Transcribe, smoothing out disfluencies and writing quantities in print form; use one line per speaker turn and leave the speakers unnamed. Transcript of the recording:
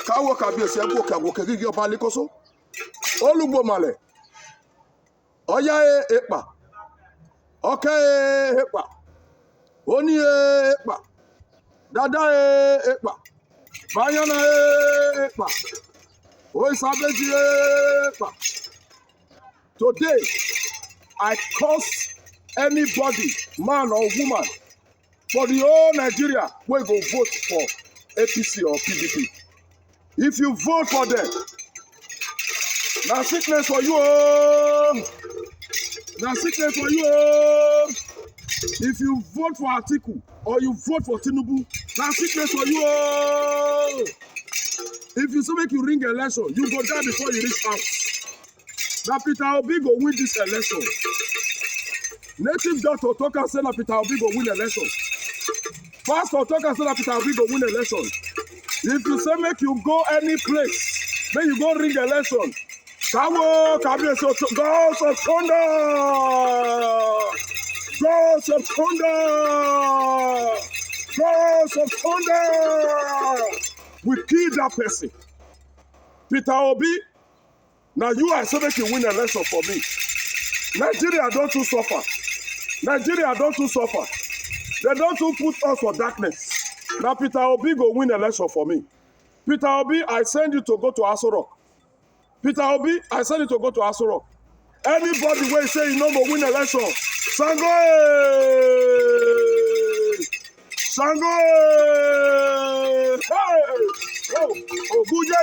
kawo kabiyesi ego kago kegigi ọba likoso olugbo male oya ekpa oke ekpa oni ekpa dada ekpa bayana ekpa oisabeji ekpa. Today I curse anybody, man or woman, for the whole Nigeria wey go vote for APC or PDP. If you vote for them, na sickness for you oh. Na sickness for you oh. If you vote for Atiku or you vote for Tinubu, na sickness for you oh. If you say make you ring election, you go die before you reach house. Na Peter Obi go win this election. Native doctor talk and say na Peter Obi go win election. Pastor talk and say na Peter Obi go win election. If you say make you go any place, then you go ring election. Kawo kabiyesi gods of thunder, gods of thunder, gods of thunder. We kill that person. Peter Obi, now you are say make you win election for me. Nigeria don't too suffer. Nigeria don't too suffer. They don't too put us for darkness. Now Peter Obi go win election for me. Peter Obi, I send you to go to Aso Rock. Peter Obi, I send you to go to Aso Rock. Anybody wey say you no go win election, Sango! Sango! Hey! Oh, Oguja!